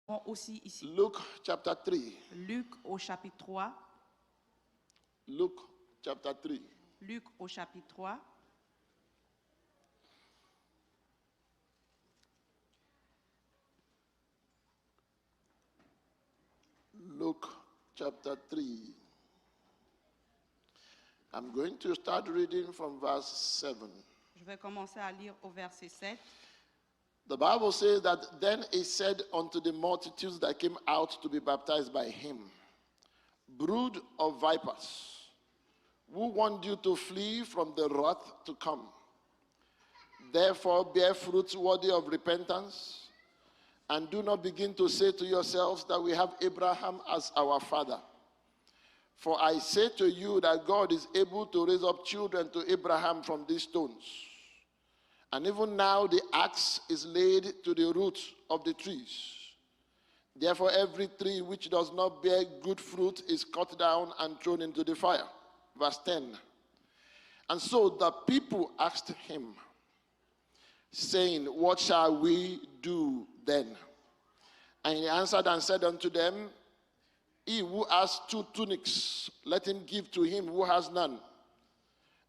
aussi ici. Luke chapter 3. Luc au chapitre 3. Luke chapter 3. Luc au chapitre 3. Luke chapter 3. I'm going to start reading from verse 7. Je vais commencer à lire au verset 7. The Bible says that then he said unto the multitudes that came out to be baptized by him, brood of vipers, who warned you to flee from the wrath to come? Therefore bear fruits worthy of repentance, and do not begin to say to yourselves that we have Abraham as our father. For I say to you that God is able to raise up children to Abraham from these stones. And even now the axe is laid to the roots of the trees. Therefore every tree which does not bear good fruit is cut down and thrown into the fire. Verse 10. And so the people asked him, saying, what shall we do then? And he answered and said unto them, he who has 2 tunics, let him give to him who has none.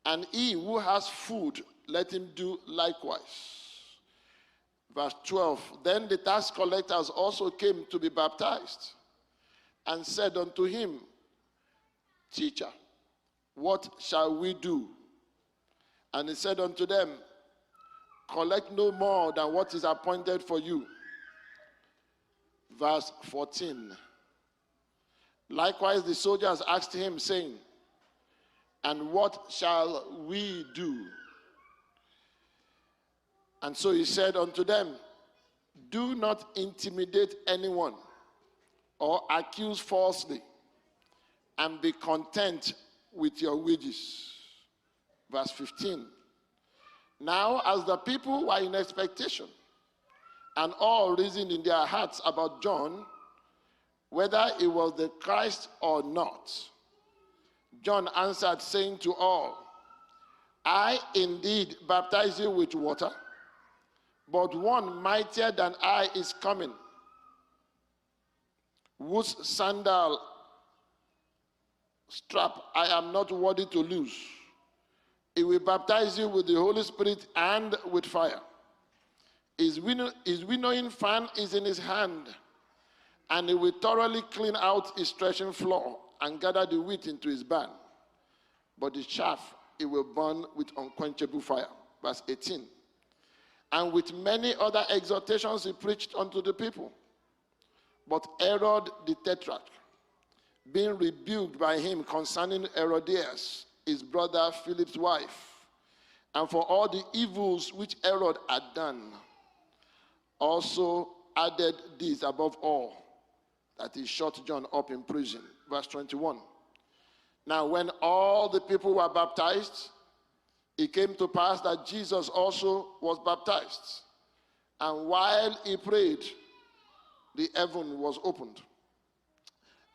And he who has food, let him do likewise. Verse 12. Then the tax collectors also came to be baptized, and said unto him, Teacher, what shall we do? And he said unto them, collect no more than what is appointed for you. Verse 14. Likewise the soldiers asked him, saying, and what shall we do? And so he said unto them, do not intimidate anyone or accuse falsely, and be content with your wages. Verse 15. Now as the people were in expectation, and all reasoned in their hearts about John, whether it was the Christ or not, John answered, saying to all, I indeed baptize you with water, but one mightier than I is coming, whose sandal strap I am not worthy to loose. He will baptize you with the Holy Spirit and with fire. His winnowing fan is in his hand, and he will thoroughly clean out his threshing floor and gather the wheat into his barn. But the chaff he will burn with unquenchable fire. Verse 18. And with many other exhortations he preached unto the people. But Herod the Tetrarch, being rebuked by him concerning Herodias, his brother Philip's wife, and for all the evils which Herod had done, also added this above all, that he shut John up in prison. Verse 21. Now when all the people were baptized, it came to pass that Jesus also was baptized. And while he prayed, the heaven was opened,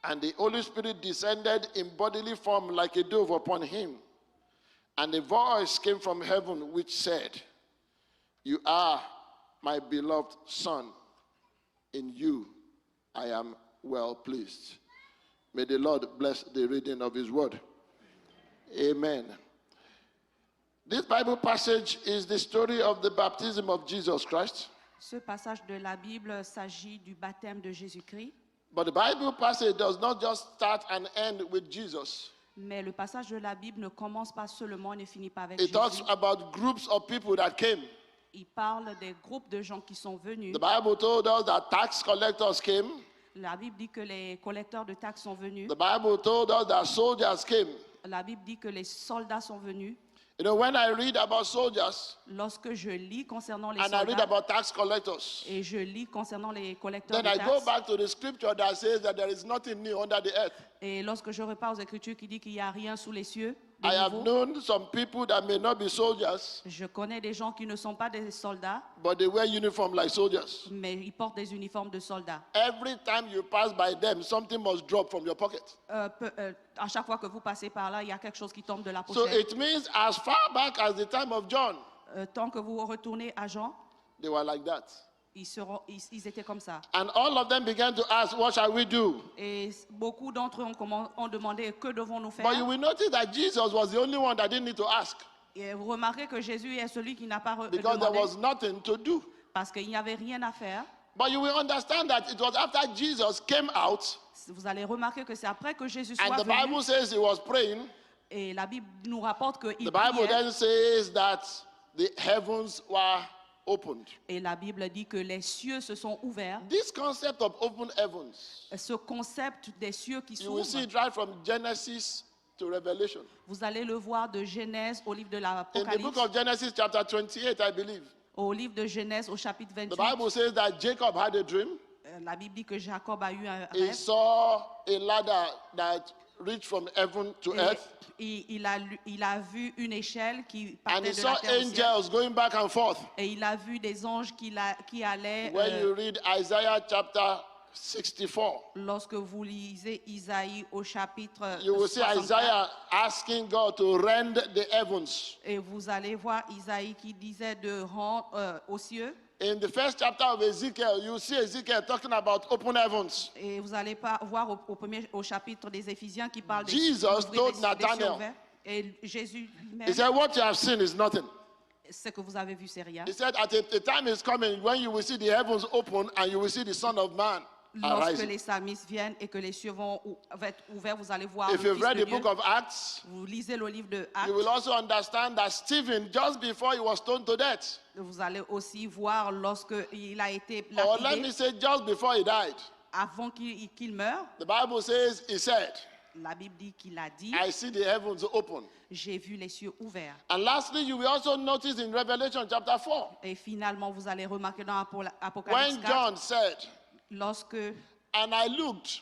and the Holy Spirit descended in bodily form like a dove upon him. And a voice came from heaven which said, you are my beloved Son. In you I am well pleased. May the Lord bless the reading of his word. Amen. This Bible passage is the story of the baptism of Jesus Christ. Ce passage de la Bible s'agit du baptême de Jésus-Christ. But the Bible passage does not just start and end with Jesus. Mais le passage de la Bible ne commence pas seulement et ne finit pas avec It talks Jésus. about groups of people that came. Il parle des groupes de gens qui sont venus. The Bible told us that tax collectors came. La Bible dit que les collecteurs de taxes sont venus. The Bible told us that soldiers came. La Bible dit que les soldats sont venus. You know, when I read about soldiers Lorsque je lis concernant les and I read soldats about tax collectors, et je lis concernant les collecteurs then de I go taxes, back to the scripture that says that there is nothing new under the earth. et lorsque je repars aux Écritures qui dit qu'il n'y a rien sous les cieux de I have nouveau, known some people that may not be soldiers, je connais des gens qui ne sont pas des soldats, but they wear uniform like soldiers. mais ils portent des uniformes de soldats. Every time you pass by them, something must drop from your pocket. À chaque fois que vous passez par là, il y a quelque chose qui tombe de la So pochette. it means as far back as the time of John, Tant que vous retournez à Jean, they were like that. ils étaient comme ça. And all of them began to ask, what shall we do? Et beaucoup d'entre eux ont demandé que devons-nous faire. But you will notice that Jesus was the only one that didn't need to ask Et vous remarquez que Jésus est celui qui n'a pas because there demandé was nothing to do. parce qu'il n'y avait rien à faire. But you will understand that it was after Jesus came out, Vous allez remarquer que c'est après que Jésus and soit the venu. Bible says he was praying. Et la Bible nous rapporte qu'il The Bible priait. then says that the heavens were opened. Et la Bible dit que les cieux se sont ouverts. This concept of open heavens, Ce concept des cieux qui you will see s'ouvrent, it right from Genesis to Revelation. vous allez le voir de Genèse au livre de In the book l'Apocalypse, of Genesis, chapter 28, I believe, au livre de Genèse au chapitre the 28. Bible says that Jacob had a dream. La Bible dit que Jacob a eu un He rêve. saw a ladder that reached from heaven to earth, Et il a vu une échelle qui and partait he de saw la terre au ciel. angels going back and forth. Et il a vu des anges qui allaient. When you read Isaiah chapter 64, Lorsque vous lisez Isaïe au chapitre you will see 64, Isaiah asking God to rend the heavens. et vous allez voir Isaïe qui disait de rendre aux cieux. In the first chapter of Ezekiel, you see Ezekiel talking about open heavens. Et vous allez pas voir au chapitre des Éphésiens qui parle Jesus d'ouvrir told des cieux Nathanael. ouverts. Et Jésus lui-même, He said, what you have seen is nothing. ce que vous avez vu, c'est rien. He said, at a time is coming when you will see the heavens open and you will see the Son of Man Lorsque arising. les psalmistes viennent et que les cieux vont être ouverts, vous allez voir If le you've Fils read de the Dieu. book of Acts, Vous lisez le livre de Actes. you will also understand that Stephen, just before he was stoned to death, Vous allez aussi voir lorsque il a été or let me lapidé, say just before he died, avant qu'il meure, the Bible says he said, la Bible dit qu'il a dit, I see the heavens open. j'ai vu les cieux ouverts. And lastly, you will also notice in Revelation chapter 4, Et finalement, vous allez remarquer dans Apocalypse when 4, John said, lorsque and I looked,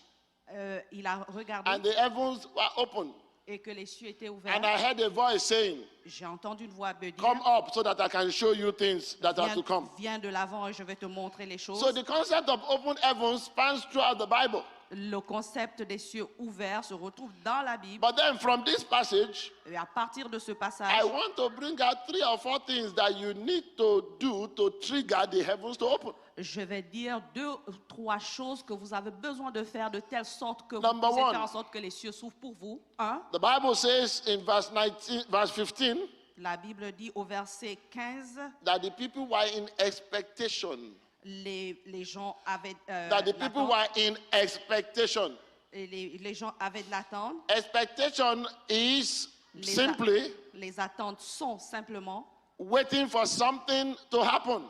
il a regardé and the heavens were open, et que les cieux étaient and ouverts, I heard a voice saying, j'ai entendu une voix me dire, come up so that I can show you things that are to come. viens de l'avant et je vais te montrer les choses. So the concept of open heavens spans throughout the Bible. Le concept des cieux ouverts se retrouve dans la Bible. But then from this passage, Et à partir de ce passage, I want to bring out 3 or 4 things that you need to do to trigger the heavens to open. je vais dire 2 ou 3 choses que vous avez besoin de faire de telle sorte que vous Number puissiez one. faire en sorte que les cieux s'ouvrent pour vous. 1. The Bible says in verse 15 La Bible dit au verset 15, that the people were in expectation. les gens avaient That the people l'attente. were in expectation. Et les gens avaient de l'attente. Expectation is Les, simply les attentes sont simplement waiting for something to happen.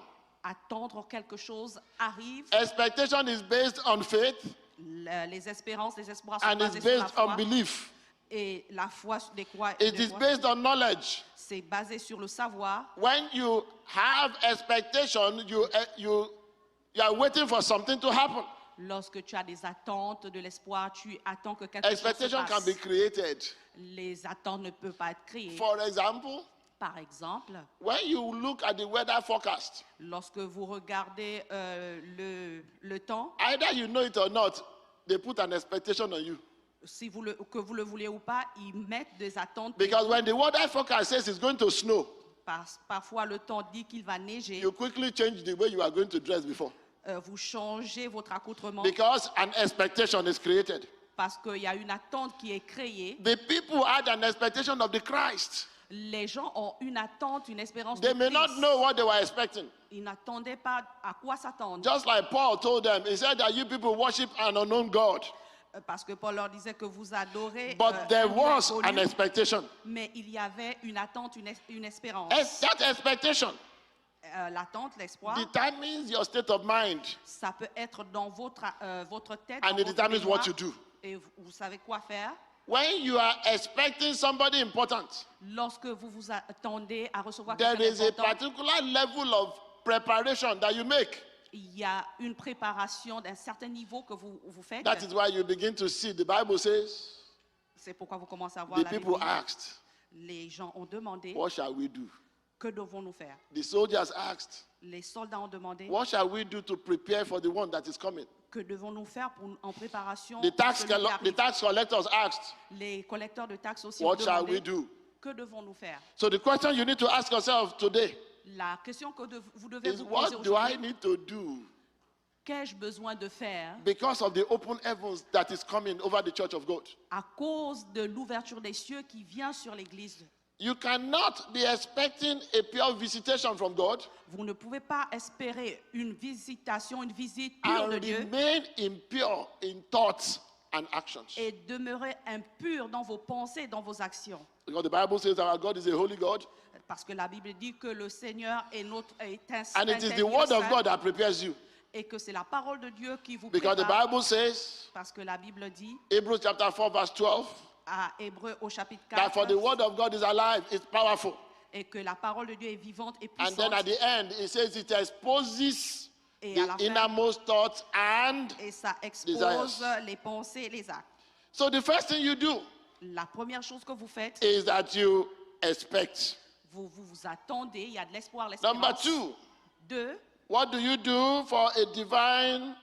attendre quelque chose arrive. Expectation is based on faith Les espérances, les espoirs sont and basés it's sur la based on foi. belief. Et la foi des quoi, It is based on knowledge. c'est basé sur le savoir. When you have expectation, you are waiting for something to happen. Lorsque tu as des attentes, de l'espoir, tu attends que quelque chose se Expectation can passe. be created. Les attentes ne peuvent pas être créées. For example, Par exemple, when you look at the weather forecast, lorsque vous regardez le temps, either you know it or not, they put an expectation on you. si que vous le voulez ou pas, ils mettent des attentes. Because when the weather forecast says it's going to snow, Parfois, le temps dit qu'il va neiger. you quickly change the way you are going to dress before. Vous changez votre accoutrement Because an expectation is created. parce qu'il y a une attente qui est créée. The people had an expectation of the Christ. Les gens ont une attente, une espérance They de may not Christ. know what they were expecting. Ils n'attendaient pas à quoi s'attendre. Just like Paul told them, he said that you people worship an unknown God. Parce que Paul leur disait que vous adorez But there un Dieu was inconnu, an expectation. mais il y avait une attente, une espérance. That expectation L'attente, l'espoir, determines your state of mind ça peut être dans votre tête, and dans it votre determines mémoire, what you do. et vous savez quoi faire. When you are expecting somebody important, Lorsque vous vous attendez à recevoir there quelqu'un is a d'important, particular level of preparation that you make. il y a une préparation d'un certain niveau que vous faites. That is why you begin to see. The Bible says, C'est pourquoi vous commencez à voir the la people Bible. asked, Les gens ont demandé, what shall we do? que devons-nous faire? The soldiers asked, Les soldats ont demandé, what shall we do to prepare for the one that is coming? que devons-nous faire en préparation? The tax, pour celui qui the arrive? tax collectors asked, Les collecteurs de taxes aussi what ont shall demandé, we do? que devons-nous faire? So the question you need to ask yourself today La question que vous devez is vous poser what do I aujourd'hui, need to do qu'ai-je besoin de faire because of the open heavens that is coming over the church of God? à cause de l'ouverture des cieux qui vient sur l'Église? You cannot be expecting a pure visitation from God Vous ne pouvez pas espérer une visitation, une visite pure de and Dieu remain impure in thoughts and actions. et demeurer impur dans vos pensées, dans vos actions. Because the Bible says our God is a holy God, Parce que la Bible dit que le Seigneur est and it is the word of God that prepares you. et que c'est la parole de Dieu qui vous Because the prépare. Bible says, Parce que la Bible dit Hebrews chapter 4, verse 12, à Hébreux au chapitre that for the 4 word of God is alive, it's powerful. et que la parole de Dieu est vivante et And then puissante. at the end, it says it exposes Et à la the fin, innermost thoughts and et ça expose desires. les pensées et les actes. so the first thing you do La première chose que vous faites, is that you expect. vous attendez, il y a de l'espoir, Number l'espérance. 2, Deux, what do you do for a divine,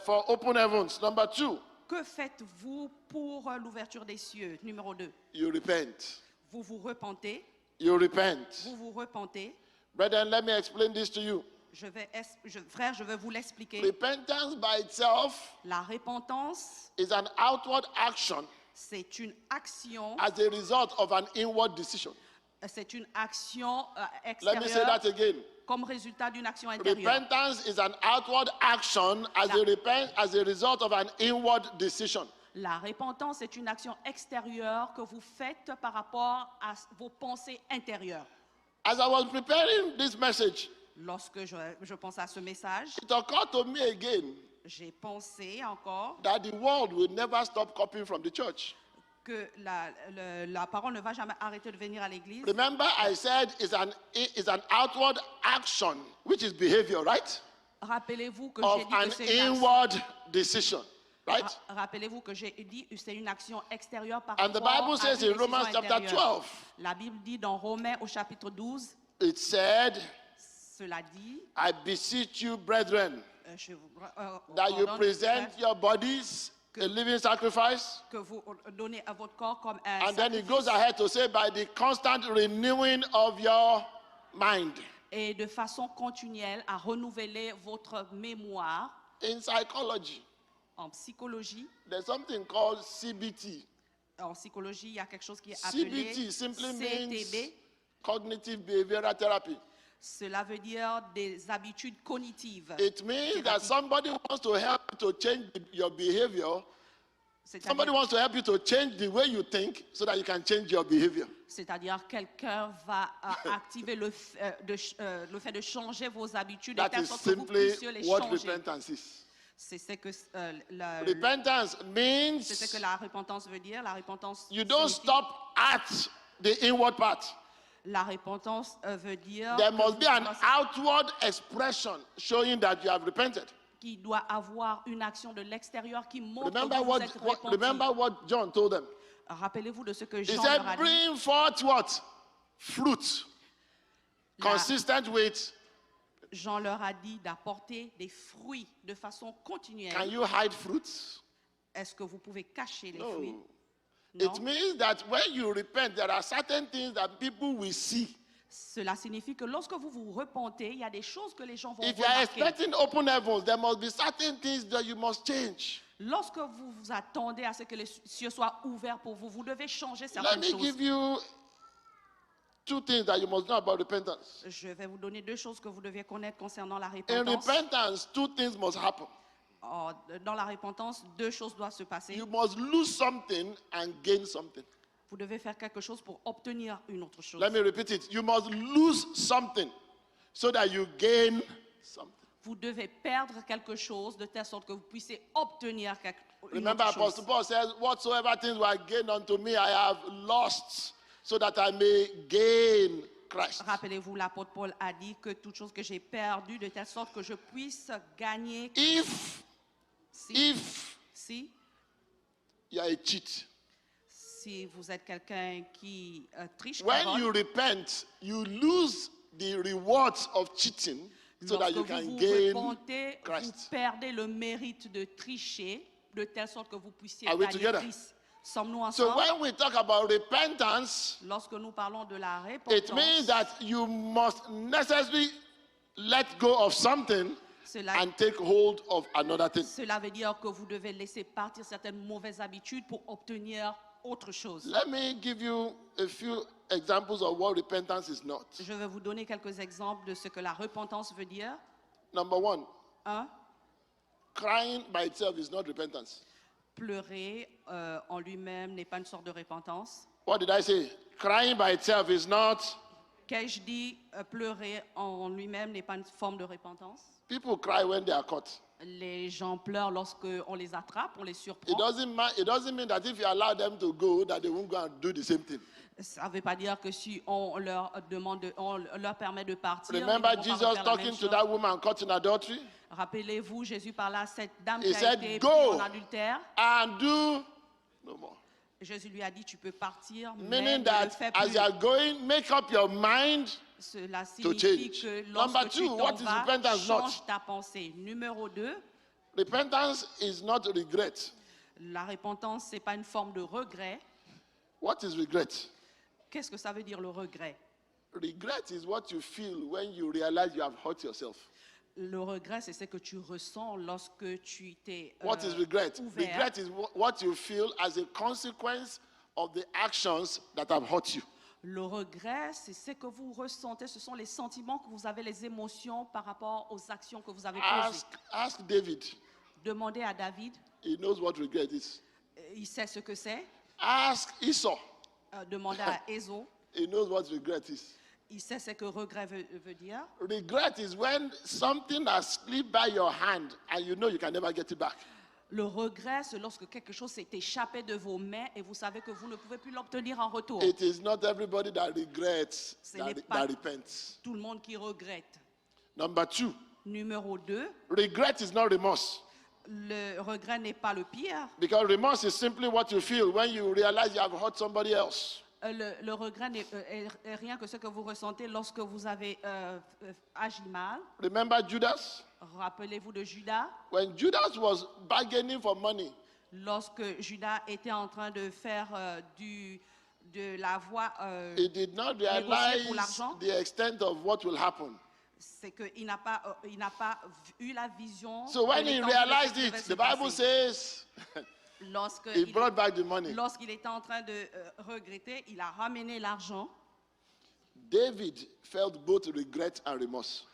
for open heavens? Number 2, que faites-vous pour l'ouverture des cieux? Numéro 2, you repent. vous vous repentez. You repent. Vous vous repentez. Brethren, let me explain this to you. Frère, je vais vous l'expliquer. Repentance by itself La repentance, is an outward action c'est une action, as a result of an inward decision. c'est une action Let me say that extérieure again. comme résultat d'une action intérieure. Repentance is an outward action as a result of an inward decision. La repentance est une action extérieure que vous faites par rapport à vos pensées intérieures. As I was preparing this message, Lorsque je pense à ce message, it occurred to me again j'ai pensé encore that the world will never stop copying from the church. que la parole ne va jamais arrêter de venir à l'église. Remember, I said it's an outward action, which is behavior, right? Rappelez-vous que Of j'ai dit an que c'est une action. inward decision, right? Rappelez-vous que j'ai dit que c'est une action extérieure par And the rapport Bible à says une in Romans décision chapter intérieure. 12, La Bible dit dans Romains au chapitre 12, it said, cela dit, I beseech you, brethren, je vous that you ordonne, present your bodies a living sacrifice. que vous donnez à votre corps comme un And then it sacrifice. goes ahead to say, by the constant renewing of your mind. Et de façon continuelle à renouveler votre mémoire. In psychology, En psychologie, there's something called CBT. il y a quelque chose qui est appelé CBT simply means CTB. cognitive behavioral therapy. Cela veut dire des habitudes cognitives. It means that somebody wants to help you to change your behavior. Somebody wants to help you to change the way you think so that you can change your behavior. C'est-à-dire quelqu'un va activer le fait de changer vos habitudes de That telle is sorte que vous simply puissiez les what changer. repentance is. C'est ce que Repentance means c'est ce que la repentance veut dire. La repentance you don't signifie- stop at the inward part. La repentance veut dire There que must vous be an doissez- outward expression showing that you have repented. qui doit avoir une action de l'extérieur qui montre Remember que vous êtes repenti. remember what John told them. Rappelez-vous de ce que He Jean said, leur a dit. bring forth what? Fruit. La- Consistent with. Jean leur a dit d'apporter des fruits de façon continuelle. Can you hide fruits? Est-ce que vous pouvez cacher les No. fruits? It means that when you repent, there are certain things that people will see. Cela signifie que lorsque vous vous repentez, il y a des choses que les gens vont If you are remarquer. expecting open heavens, there must be certain things that you must change. Lorsque vous vous attendez à ce que les cieux soient ouverts pour vous, vous devez changer Let certaines me choses. give you two things that you must know about repentance. Je vais vous donner deux choses que vous devez connaître concernant la In repentance. repentance, two things must happen. Dans la repentance, deux choses doivent se passer. You must lose something and gain something. Vous devez faire quelque chose pour obtenir une autre chose. Let me repeat it. You must lose something so that you gain something. Vous devez perdre quelque chose de telle sorte que vous puissiez obtenir une Remember, autre chose. Apostle Paul says, whatsoever things were gained unto me, I have lost so that I may gain Christ. Rappelez-vous, l'apôtre Paul a dit que toute chose que j'ai perdue de telle sorte que je puisse gagner. Si You are a cheat. si vous êtes quelqu'un qui triche, When parole, you repent, you lose the rewards of cheating so that lorsque you vous can vous gain repentez, vous Christ. perdez le mérite de tricher de telle sorte que vous puissiez Are we gagner together? Christ. Sommes-nous So ensemble? when we talk about repentance, Lorsque nous parlons de la it means repentance, that you must necessarily let go of something cela, and take hold of another thing. cela veut dire que vous devez laisser partir certaines mauvaises habitudes pour obtenir autre chose. Let me give you a few examples of what repentance is not. Je vais vous donner quelques exemples de ce que la repentance veut dire. Number one, 1. crying by itself is not repentance. Pleurer en lui-même n'est pas une sorte de repentance. What did I say? Crying by itself is not. Qu'ai-je dit? Pleurer en lui-même n'est pas une forme de repentance. People cry when they are caught. Les gens pleurent lorsqu'on les attrape, on les It surprend. doesn't mean that if you allow them to go, that they won't go and do the same thing. Ça ne veut pas dire que si on leur demande, on leur permet de partir. ils Remember vont pas Jesus refaire la talking même to chose. that woman caught in adultery? Rappelez-vous, Jésus parla à cette dame He qui a said, été "Go." prise en adultère. And do no more. Jésus lui a dit, tu peux partir, mais Meaning ne le that fais as plus. you are going, make up your mind. Cela to signifie change. que Number lorsque tu two, t'en what is vas, repentance not? change ta pensée. Numéro 2, Repentance is not regret. la repentance, ce n'est pas une forme de regret. What is regret? Qu'est-ce que ça veut dire le regret? Regret is what you feel when you realize you have hurt yourself. Le regret, c'est ce que tu ressens lorsque tu t'es What is regret? ouvert. Regret is what you feel as a consequence of the actions that have hurt you. Le regret, c'est ce que vous ressentez, ce sont les sentiments que vous avez, les émotions par rapport aux actions que vous avez posées. Ask David. Demandez à David, He knows what regret is. il sait ce que c'est. Ask Esau. Demandez à Ésaü, He knows what regret is. il sait ce que regret veut dire. Regret is when something has slipped by your hand and you know you can never get it back. Le regret, c'est lorsque quelque chose s'est échappé de vos mains et vous savez que vous ne pouvez plus l'obtenir en retour. It is not everybody that regrets, Ce n'est pas that repents. tout le monde qui regrette. Number two, Numéro 2, regret is not remorse. le regret n'est pas le pire. Because remorse is simply what you feel when you realize you have hurt somebody else. Le regret est rien que ce que vous ressentez lorsque vous avez agi mal. Remember Judas? Rappelez-vous de Judas. When Judas was bargaining for money, Lorsque Judas était en train de faire de la voie, he did not négocier pour realize l'argent, the extent of what will happen. c'est qu'il n'a pas eu la vision. So when de he l'étendue de ce realized qui devait it, se the Bible passer. says Lorsqu'il he brought back the money. lorsqu'il était en train de regretter, il a ramené l'argent. David felt both regret and remorse.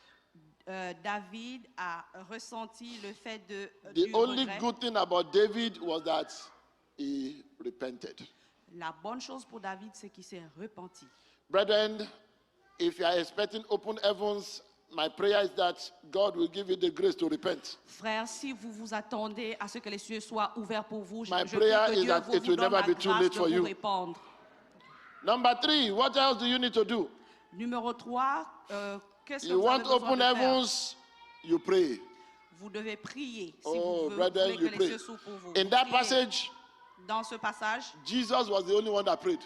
David a ressenti le fait The du only regret. good thing about David was that he repented. La bonne chose pour David, c'est qu'il s'est repenti. Brethren, if you are expecting open heavens, my prayer is that God will give you the grace to repent. Frère, si vous vous attendez à ce que les cieux soient ouverts pour vous, My je prayer prie que is Dieu that vous it will donne never la be too grâce late de for vous you. répandre. Number three, what else do you need to do? Numéro 3, qu'est-ce que You vous avez want besoin open de faire? heavens, you pray. Vous devez prier si Oh, vous brethren, voulez que you les pray. cieux s'ouvrent pour vous. In Vous that priez. passage, Dans ce passage, Jesus was the only one that prayed.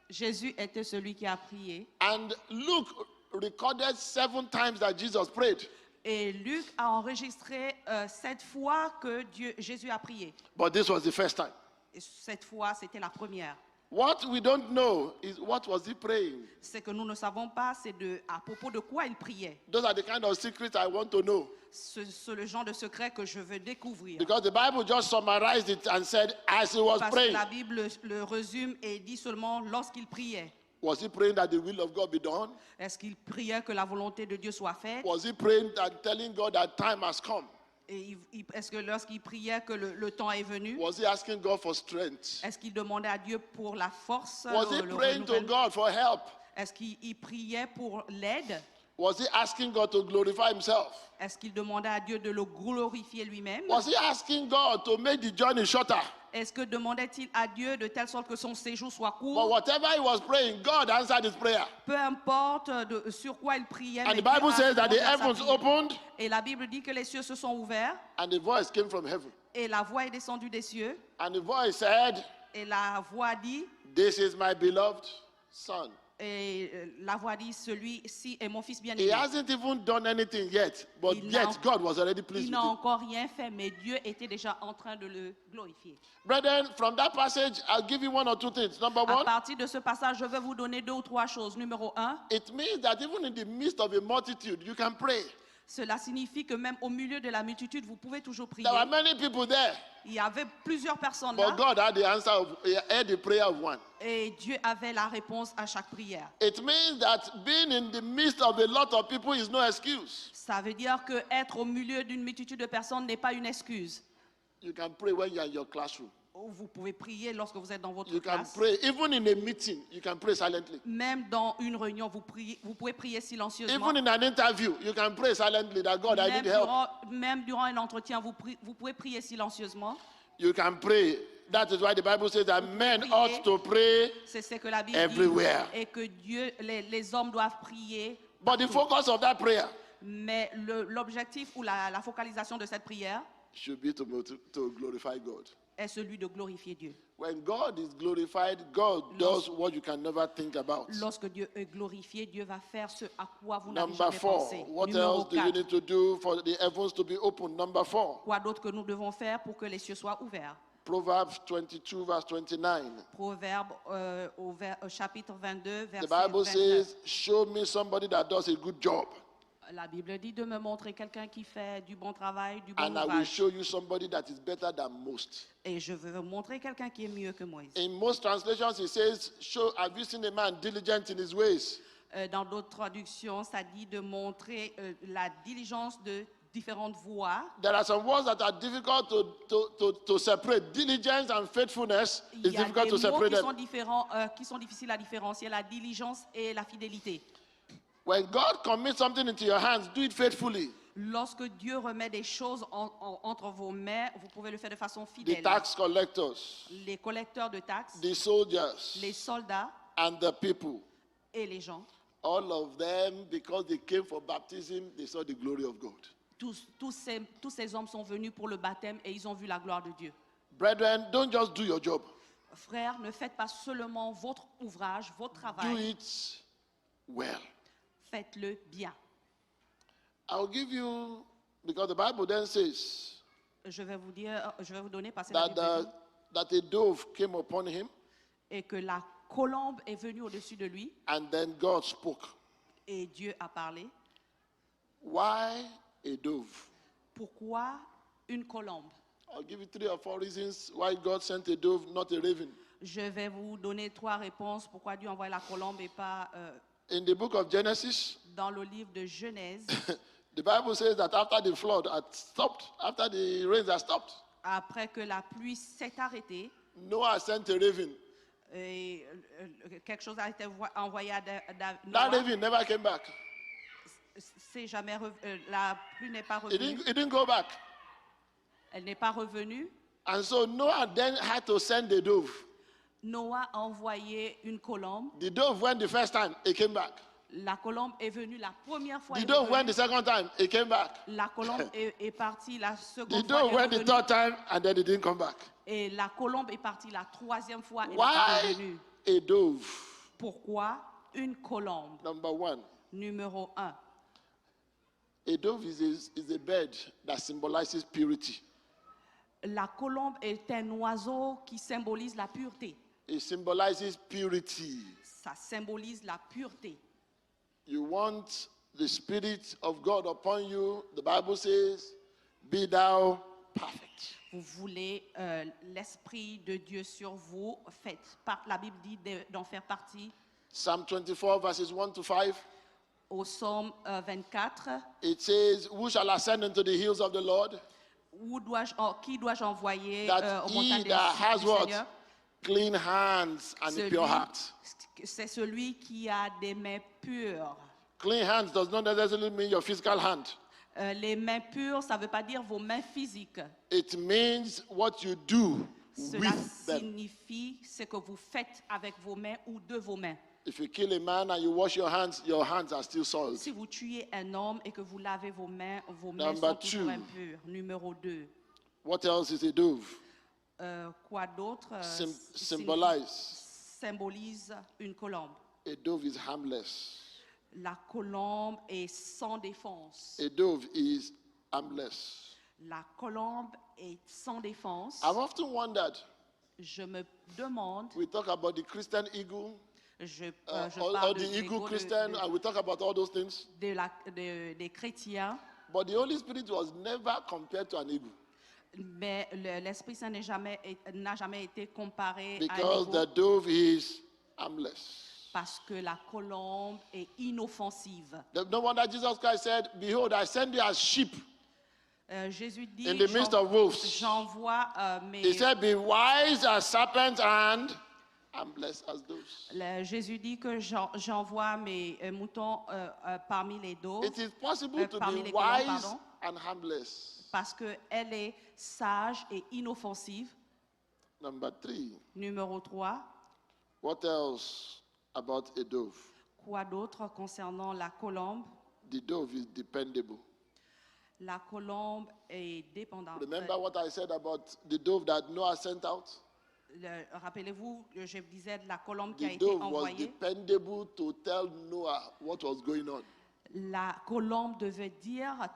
Jésus était celui qui a prié. And Luke recorded 7 times that Jesus prayed. Et Luc a enregistré 7 fois que Jésus a prié. But this was the first time. Et cette fois, c'était la première. What we don't know is what was he praying. Ce que nous ne savons pas, c'est à propos de quoi il priait. Those are the kind of secrets I want to know. C'est le genre de secret que je veux découvrir. Because the Bible just summarized it and said, as he was Parce que praying, la Bible le résume et dit seulement lorsqu'il priait. was he praying that the will of God be done? Est-ce qu'il priait que la volonté de Dieu soit faite? Was he praying and telling God that time has come? Et est-ce que lorsqu'il priait que le temps est venu? Was he asking God for strength? Est-ce qu'il demandait à Dieu pour la force? Was he le praying to renouvellement? God for help? Est-ce qu'il priait pour l'aide? Was he asking God to glorify himself? Est-ce qu'il demandait à Dieu de le glorifier lui-même? Was he asking God to make the journey shorter? Est-ce que demandait-il à Dieu de telle sorte que son séjour soit But court? whatever he was praying, God answered his prayer. Peu importe sur quoi il priait, And mais the Bible Dieu a says that the répondu à sa heavens prière. opened Et la Bible dit que les cieux se sont ouverts and the voice came from heaven. et la voix est descendue des cieux And the voice said, et la voix dit, "This is my beloved son Et la voix dit, celui-ci est mon fils He bien-aimé. hasn't even done anything yet, but Il n'a- yet God was already pleased Il with n'a him. encore rien fait, mais Dieu était déjà en train de le glorifier. Brethren, from that passage, I'll give you one or two things. Number À one, partir de ce passage, je vais vous donner 2 ou 3 choses. Numéro 1, it means that even in the midst of a multitude, you can pray. cela signifie que même au milieu de la multitude, vous pouvez toujours prier. There were many people there, Il y avait plusieurs personnes but là God had the answer of, he had the prayer of one. et Dieu avait la réponse à chaque prière. It means that being in the midst of a lot of people is no excuse. Ça veut dire que être au milieu d'une multitude de personnes n'est pas une excuse. You can pray when you are in your classroom. Vous pouvez prier lorsque vous êtes dans votre You can classe. pray even in a meeting. You can pray silently. Même dans une réunion, vous pouvez prier silencieusement. Even in an interview, you can pray silently that God, I Même need help. même durant un entretien, vous pouvez prier silencieusement. You can pray. That is why the Bible says that men ought to pray. C'est ce que la Bible Everywhere. dit. Et que Dieu, les hommes doivent prier. But the focus of that prayer Mais l'objectif ou la focalisation de cette prière should be to glorify God. est celui de glorifier Dieu. When God is glorified, God does what you can never think about. Lorsque Dieu est glorifié, Dieu va faire ce à quoi vous n'avez Number jamais 4. pensé. What Numéro else do you 4. need to do for the heavens to be open? Number 4. Quoi d'autre que nous devons faire pour que les cieux soient ouverts? Proverbs 22, verse 29. Proverbe au chapitre 22, The verset Bible 29. says, show me somebody that does a good job, La Bible dit de me montrer quelqu'un qui fait du bon travail, du bon and I will ouvrage. show you somebody that is better than most. Et je veux vous montrer quelqu'un qui est mieux que Moïse. In most translations, it says, have you seen a man diligent in his ways? Dans d'autres traductions, ça dit de montrer la diligence de différentes voies. There are some words that are difficult to separate. Diligence and faithfulness Il is y a difficult des to mots separate qui them. sont différents, qui sont difficiles à différencier, la diligence et la fidélité. When God commits something into your hands, do it faithfully. Lorsque Dieu remet des choses entre vos mains, vous pouvez le faire de façon The fidèle. tax collectors, Les collecteurs de taxes, the soldiers, les soldats and the people, et les gens, all of them, because they came for baptism, they saw the glory of God. tous ces hommes sont venus pour le baptême et ils ont vu la gloire de Dieu. Brethren, don't just do your job. Frères, ne faites pas seulement votre ouvrage, votre Do travail, it well. faites-le bien. I'll give you, because the Bible then says Je vais vous donner parce que that a dove came upon him, et que la colombe est venue au-dessus de lui and then God spoke. et Dieu a parlé. Why a dove? Pourquoi une colombe? I'll give you 3 or 4 reasons why God sent a dove, not a raven. Je vais vous donner 3 réponses pourquoi Dieu envoie la colombe et pas In the book of Genesis, dans le livre de Genèse. the Bible says that after the flood had stopped, after the rains had stopped, Après que la pluie s'est arrêtée, Noah sent a raven. et, quelque chose a été envoyé à That Noah. raven never came back. La pluie n'est pas It revenue. didn't go back. Elle n'est pas revenue. And so Noah then had to send the dove. Noah a envoyé une colombe. The dove went the first time, it came back. La colombe est venue la première fois. The elle est dove went revenue. the second time, it came back. La colombe est partie la The seconde fois. dove elle est went the revenue. third time, and then it didn't come back. Et la colombe est partie la troisième fois. Elle n'est pas Why revenue. a dove? Pourquoi une colombe? Number 1, Numéro 1. a dove is a bird that symbolizes purity. La colombe est un oiseau qui symbolise la pureté. It symbolizes purity. Ça symbolise la pureté. You want the Spirit of God upon you. The Bible says, be thou perfect. Vous voulez l'Esprit de Dieu sur vous. La Bible dit d'en faire partie. Psalm 24, verses 1 to 5. Au psaume 24, It says, who shall ascend into the hills of the Lord? qui dois-je envoyer That au he montagne that has du what? Seigneur? Clean hands and a pure heart. C'est celui qui a des mains pures. Clean hands does not necessarily mean your physical hand. Les mains pures, ça ne veut pas dire vos mains physiques. It means what you do Cela with them. signifie ce que vous faites avec vos mains ou de vos mains. If you kill a man and you wash your hands are still soiled. Si vous tuez un homme et que vous lavez vos mains Number sont toujours 2. impures. Numéro 2. What else is a dove? Quoi d'autre Symbolize. symbolise une colombe? A dove is harmless. La colombe est sans défense. A dove is harmless. La colombe est sans défense. I've often wondered, Je me demande, we talk about the Christian eagle, je or parle the de eagle l'ego Christian, and we talk about all those things. des chrétiens, But the Holy Spirit was never compared to an eagle mais l'Esprit Saint n'a jamais été comparé à because l'ego the dove is harmless. parce que la colombe est inoffensive. No wonder Jesus Christ said, "Behold, I send you as sheep Jésus dit, in the midst of wolves." j'envoie He mes... said, "Be wise as serpents and harmless as doves." Jésus dit que j'envoie mes moutons parmi les doves. It is possible to parmi be les colombes, wise pardon. and harmless. Parce qu'elle est sage et inoffensive. Number 3. Numéro 3, What else about a dove? quoi d'autre concernant la colombe? The dove is dependable. La colombe est dépendante. Remember what I said about the dove that Noah sent out? Rappelez-vous, je disais de la colombe qui a The été dove was envoyée. dependable to tell Noah what was going on. La colombe devait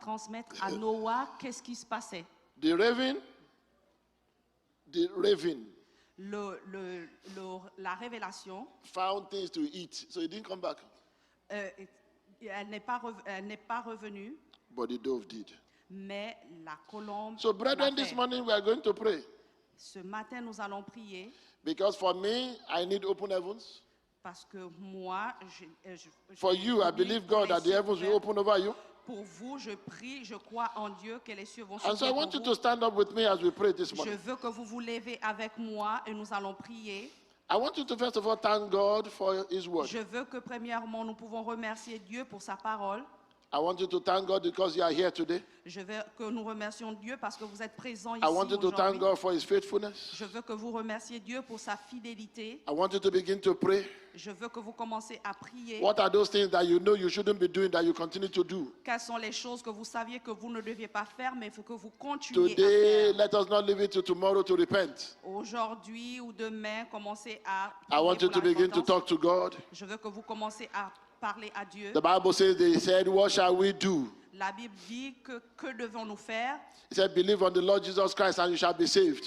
transmettre à Noah qu'est-ce qui se passait. The raven, La révélation, found things to eat, so he didn't come back. elle n'est pas revenue, But the dove did. mais la colombe So, l'a brethren, this fait. morning we are going to pray. Ce matin, nous allons prier Because for me, I need open heavens. parce que moi, For you, I believe God that the heavens will open over you. Pour vous, je prie, je crois en Dieu que les cieux vont And so I s'ouvrir want pour you vous. to stand up with me as we pray this Je morning. veux que vous vous levez avec moi et nous allons prier. I want you to first of all thank God for His word. Je veux que premièrement, nous pouvons remercier Dieu pour sa parole. I want you to thank God because you are here today. Je veux que nous remercions Dieu parce que vous êtes présents ici I want you to thank aujourd'hui. God for His faithfulness. Je veux que vous remerciez Dieu pour sa fidélité. I want you to begin to pray. Je veux que vous commenciez à prier. What are those things that you know you shouldn't be doing that you continue to do? Quelles sont les choses que vous saviez que vous ne deviez pas faire, mais que vous continuez Today, à faire. let us not leave it to tomorrow to repent. Aujourd'hui ou demain, commencez à I want prier you to pour la begin to repentance. talk to God. Je veux que vous commencez à parler à Dieu. The Bible says they said, "What shall we do?" La Bible dit que devons-nous faire? He said, "Believe on the Lord Jesus Christ and you shall be saved."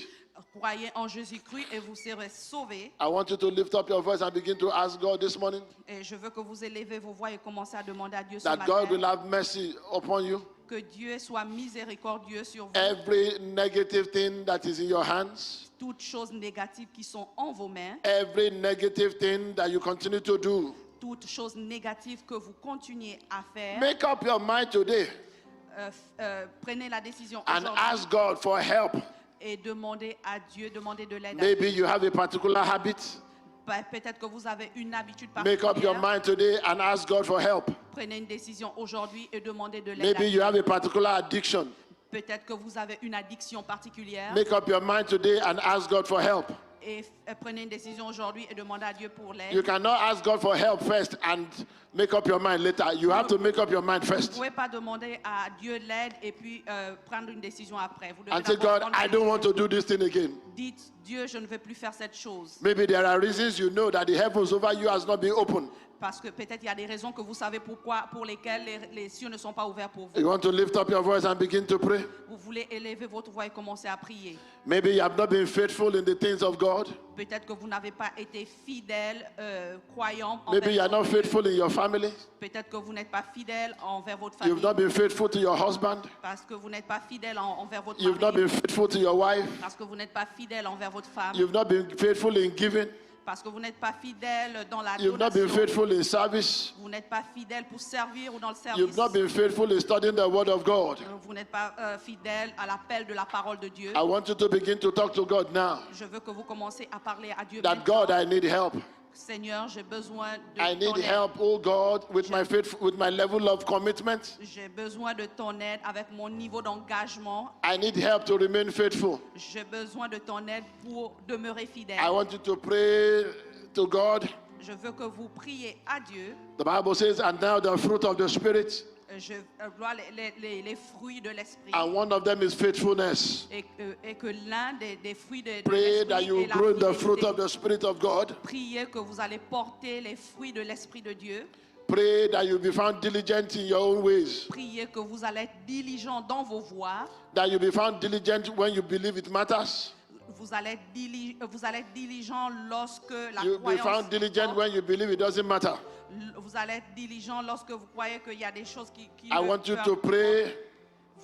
Croyez en Jésus-Christ et vous serez sauvés. I want you to lift up your voice and begin to ask God this morning Et je veux que vous élevez vos voix et commencez à demander à Dieu ce that God will matin have mercy upon you. que Dieu soit miséricordieux sur vous. Every negative thing that is in your hands, Toutes choses négatives qui sont en vos mains, every negative thing that you continue to do, toutes choses négatives que vous continuez à faire, make up your mind today prenez la décision and aujourd'hui ask God for help. et demandez à Dieu, demandez de l'aide à Maybe Dieu. you have a particular habit. Peut-être que vous avez une habitude Make up your particulière. mind today and ask God for help. Prenez une décision aujourd'hui et demandez de l'aide à Maybe you Dieu. have a particular addiction. Peut-être que vous avez une addiction particulière Make up your mind today and ask God for help. et prenez une décision aujourd'hui et demandez à Dieu pour You l'aide. cannot ask God for help first and make up your mind later. You have to make up your mind Vous ne first pouvez pas demander à Dieu l'aide et puis prendre une décision après. Vous devez and say, d'abord God, prendre I la don't want décision. to do this thing again. Dites, Dieu, je ne veux plus faire cette chose. Maybe there are reasons you know that the heavens over you has not been open. Parce que peut-être il y a des raisons que vous savez pour lesquelles les cieux ne sont pas ouverts pour vous. You want to lift up your voice and begin to pray. Vous voulez élever votre voix et commencer à prier. Maybe you have not been faithful in the things of God. Peut-être que vous n'avez pas été fidèle, croyant Maybe you are envers not votre Dieu. faithful in your family. Peut-être que vous n'êtes pas fidèle envers votre You've famille. not been faithful to your husband. Parce que vous n'êtes pas fidèle envers votre You've not mari. been faithful to your wife. Parce que vous n'êtes pas fidèle envers votre femme. You've not been faithful in giving. Parce que vous n'êtes pas fidèle dans la You've not been donation. faithful in service. Vous n'êtes pas fidèle pour servir ou dans le service. You've not been faithful in studying the word of God. Vous n'êtes pas fidèle à l'appel de la parole de Dieu. I want you to begin to talk to God now. Je veux que vous commenciez à parler à Dieu. That maintenant. God, I need help. Seigneur, j'ai besoin de I need ton aide. help, oh God, with my faith, with my level of commitment. J'ai besoin de ton aide avec mon niveau d'engagement. I need help to remain faithful. J'ai besoin de ton aide pour demeurer fidèle. I want you to pray to God. Je veux que vous priez à Dieu. The Bible says, and now the fruit of the Spirit Gloire les fruits de l'esprit. And one of them is faithfulness. Et que l'un des fruits de Pray that l'esprit you est la grow in the fruit fidélité. of the Spirit of God. Priez que vous allez porter les fruits de l'esprit de Dieu. Pray that you'll be found diligent in your own ways. Priez que vous allez être diligent dans vos voies. That you'll be found diligent when you believe it matters. Vous allez être diligent lorsque la You'll be croyance. found diligent when you believe it doesn't matter. Vous allez être diligent lorsque vous croyez qu'il y a des choses qui I ne want you peu to importe. pray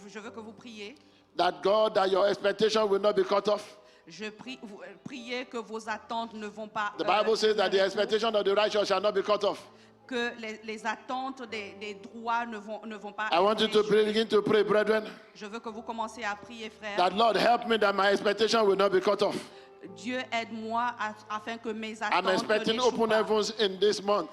Je veux que vous priez. that God, that your expectation will not be cut off. Je prie, priez que vos attentes ne vont pas. The Bible says that the tenir expectation of the righteous shall not be cut off. que les attentes des droits ne vont pas. I want you to échouer. begin to pray, brethren, Je veux que vous commenciez à prier, frère. that Lord help me that my expectation will not be cut off. Dieu aide-moi afin que mes I'm attentes expecting n'échouent open pas. heavens in this month.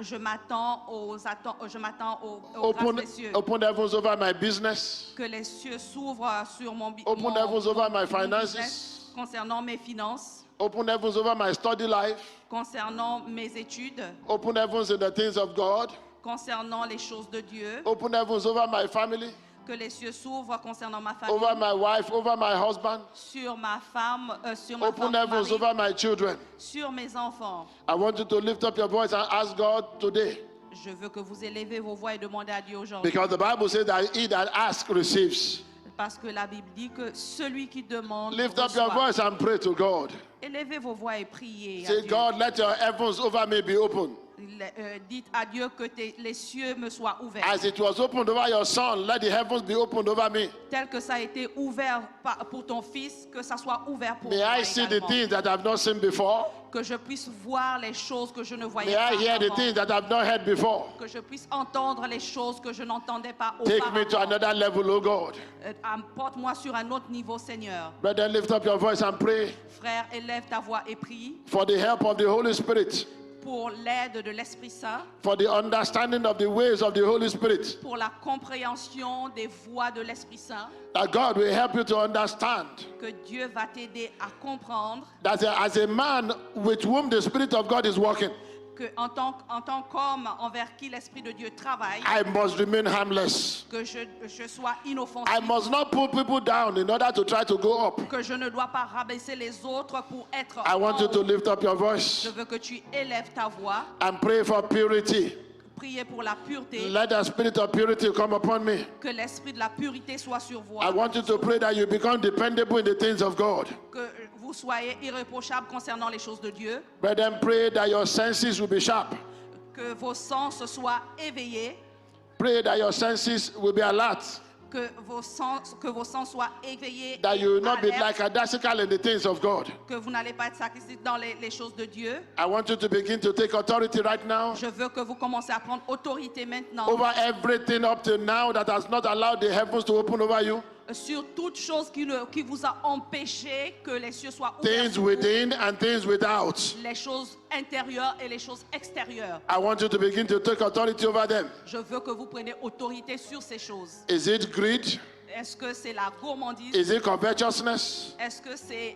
Je m'attends aux grâces des cieux. Open heavens over my business. Que les cieux s'ouvrent sur mon Open heavens over my finances. business, concernant mes finances, Open heavens over my study life. concernant mes études, Open heavens in the things of God. concernant les choses de Dieu. Open heavens over my family, Que les cieux s'ouvrent concernant ma famille, over my wife, over my husband. sur ma femme, sur ma Open femme, heavens mari, over my children. sur mes enfants. I want you to lift up your voice and ask God today. Je veux que vous élevez vos voix et demandez à Dieu aujourd'hui. Because the Bible says that he that asks receives. Parce que la Bible dit que celui qui demande Lift up your reçoit. voice and pray to God. Élevez vos voix et priez à Say, Dieu. God, let your heavens over me be open. Dites à Dieu que les cieux me soient ouverts. As it was opened over your son, let the heavens be opened over me. Tel que ça a été ouvert pour ton fils, que ça soit ouvert pour May moi I see the également. things that I've not seen before. Que je puisse voir les choses que je ne voyais May pas I hear the avant. things that I've not heard before. Que je puisse entendre les choses que je n'entendais pas Take me to auparavant. another level, oh God. Porte-moi sur un autre niveau, Seigneur. Brethren, lift up your voice and pray Frère, élève ta voix et prie for the help of the Holy Spirit, pour l'aide de l'Esprit Saint, for the understanding of the ways of the Holy Spirit. pour la compréhension des voies de l'Esprit Saint, That God will help you to understand que Dieu va t'aider à comprendre that as a man with whom the Spirit of God is working, que en tant qu'homme envers qui l'Esprit de Dieu travaille, I must remain harmless. que je sois inoffensif, I must not put people down in order to try to go up. que je ne dois pas rabaisser les autres pour être I want you en to haut. lift up your voice Je veux que tu élèves ta voix, and pray for purity. prier pour la pureté, Let the spirit of purity come upon me. que l'esprit de la pureté soit sur vous, I want you to pray that you become dependable in the things of God. que vous soyez irréprochables concernant les choses de Dieu, Brethren, pray that your senses will be sharp. que vos sens soient éveillés, Pray that your senses will be alert. que vos sens soient éveillés, That you will not be alertes, lackadaisical in the things of God. que vous n'allez pas être sacrifiés dans les choses de Dieu. I want you to begin to take authority right now Je veux que vous commencez à prendre autorité maintenant over everything up to now that has not allowed the heavens to open over you. sur toute chose qui vous a empêché que les cieux soient ouverts Things sur vous, within and things without. les choses intérieures et les choses extérieures. I want you to begin to take authority over them. Je veux que vous preniez autorité sur ces choses. Is it greed? Est-ce que c'est la gourmandise? Is it covetousness? Est-ce que c'est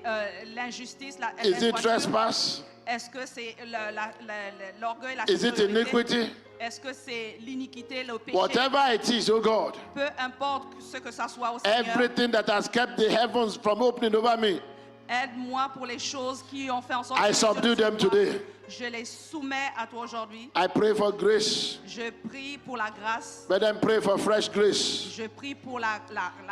l'injustice, Is it l'invoiture? trespass? Est-ce que c'est l'orgueil, la Is it supériorité? iniquity? Est-ce que c'est l'iniquité, le péché? Whatever it is, oh God, Peu importe ce que ça soit au Seigneur, everything that has kept the heavens from opening over me, aide-moi pour les choses qui ont fait en sorte I que subdue them today. je les soumets à toi aujourd'hui. I pray for grace. Je prie pour la grâce. Brethren, pray for fresh grace. Je prie pour la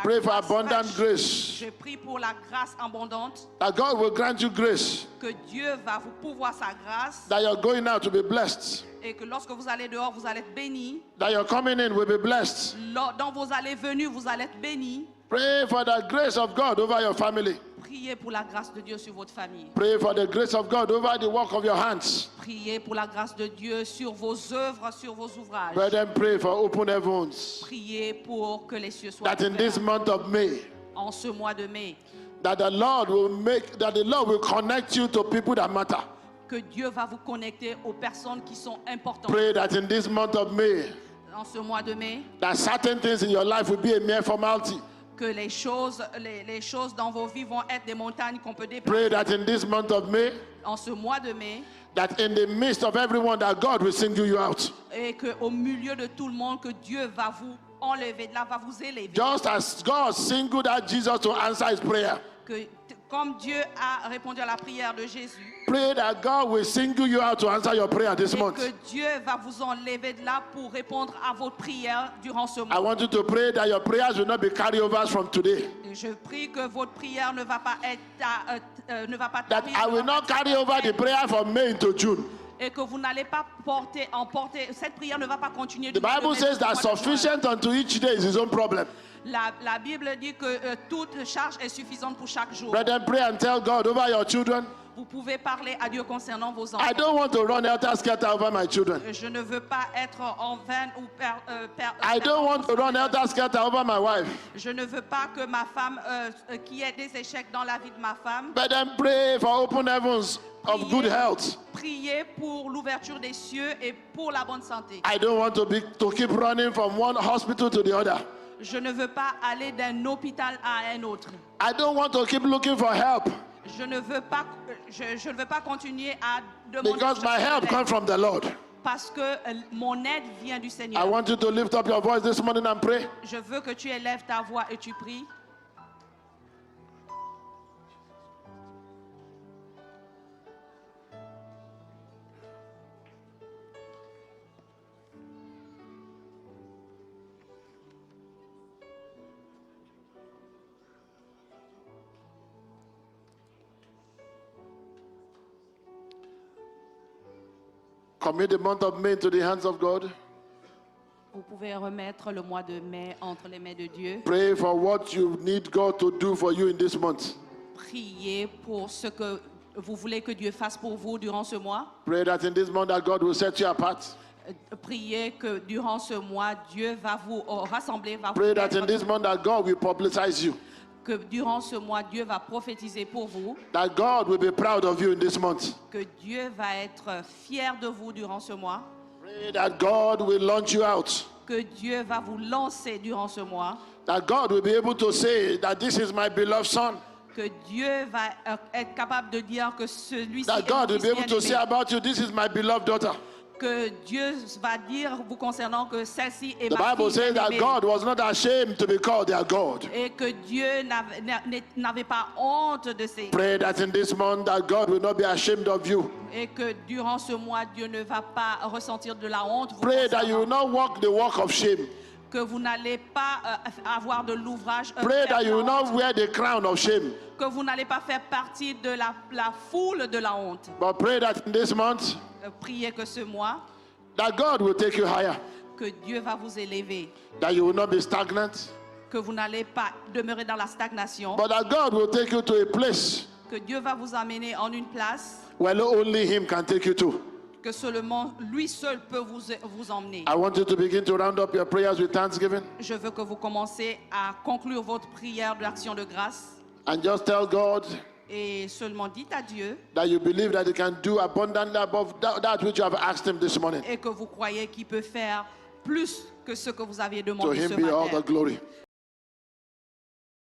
Pray for grâce abundant fraîche. grace. Je prie pour la grâce abondante. That God will grant you grace. Que Dieu va vous pourvoir sa grâce. That you're going out to be blessed. Et que lorsque vous allez dehors, vous allez être bénis. That you're coming in will be blessed. Dans vos allées venues, vous allez être bénis. Pray for the grace of God over your family. Priez pour la grâce de Dieu sur votre famille. Pray for the grace of God over the work of your hands. Priez pour la grâce de Dieu sur vos œuvres, sur vos ouvrages. Brethren, pray for open heavens. Priez pour que les cieux soient That in this ouverts month of May, en ce mois de mai. that the Lord will connect you to people that matter. Que Dieu va vous connecter aux personnes qui sont importantes. Pray that in this month of May, En ce mois de mai, that certain things in your life will be a mere formality. que les choses dans vos vies vont être des montagnes qu'on peut Pray déplacer. that in this month of May, En ce mois de mai, that in the midst of everyone, that God will single you out. et qu'au milieu de tout le monde, que Dieu va vous enlever de là, va vous élever. Just as God singled out Jesus to answer his prayer, Comme Dieu a répondu à la prière de Jésus, pray that God will single you out to answer your prayer this et month. que Dieu va vous enlever de là pour répondre à votre prière durant ce I mois. want you to pray that your prayers will not be carryovers from today. Et je prie que votre prière ne va pas être, ne va pas That tarder, I will not carry over the prayer from May into June. et que vous n'allez pas emporter, cette prière ne va pas continuer. The du mois de Bible mai says jusqu'au that mois de juin. sufficient unto each day is his own problem. La Bible dit que toute charge est suffisante pour chaque jour. Brethren, pray and tell God over your children. Vous pouvez parler à Dieu concernant vos enfants. I don't want to run helter-skelter over my children. Je ne veux pas être en vain ou I don't want to run helter-skelter over my wife. Je ne veux pas que ma femme, qu'il y ait des échecs dans la vie de ma femme. Brethren, pray for open heavens of good health. Priez pour l'ouverture des cieux et pour la bonne santé. I don't want to keep running from one hospital to the other. Je ne veux pas aller d'un hôpital à un autre. I don't want to keep looking for help Je ne veux pas continuer à demander because my help l'aide, comes from the Lord. parce que mon aide vient du I Seigneur. want you to lift up your voice this morning and pray. Je veux que tu élèves ta voix et tu pries. Commit the month of May into the hands of God. Vous pouvez remettre le mois de mai entre les mains de Dieu. Pray for what you need God to do for you in this month. Priez pour ce que vous voulez que Dieu fasse pour vous durant ce mois. Pray that in this month that God will set you apart. Priez que durant ce mois, Dieu va vous rassembler, va vous Pray that in mettre, this month that God will publicize you. que durant ce mois, Dieu va prophétiser pour vous, That God will be proud of you in this month. que Dieu va être fier de vous durant ce mois, Pray that God will launch you out. que Dieu va vous lancer durant ce mois, That God will be able to say that this is my beloved son. que Dieu va être capable de dire que celui-ci That est God mon will be fils able to say bien-aimé. about you, this is my beloved daughter. Que Dieu va dire vous concernant que celle-ci est The ma Bible fille says that bien-aimée. God was not ashamed to be called their God. Et que Dieu n'avait pas honte de ses... Pray that in this month that God will not be ashamed of you. Et que durant ce mois, Dieu ne va pas ressentir de la honte. Vous Pray that you will concernant. not walk the walk of shame. Que vous n'allez pas avoir de l'ouvrage. Pray faire that you la will not honte. wear the crown of shame. Que vous n'allez pas faire partie de la foule de la honte. But pray that in this month Priez que ce mois, that God will take you higher. que Dieu va vous élever. That you will not be stagnant. Que vous n'allez pas demeurer dans la stagnation. But that God will take you to a place Que Dieu va vous amener en une place where only Him can take you to. que seulement lui seul peut vous emmener. I want you to begin to round up your prayers with thanksgiving. Je veux que vous commencez à conclure votre prière de l'action de grâce And just tell God et seulement dites à Dieu that you believe that He can do abundantly above that which you have asked Him this morning. et que vous croyez qu'il peut faire plus que ce que vous aviez To demandé Him ce be all the matin. glory.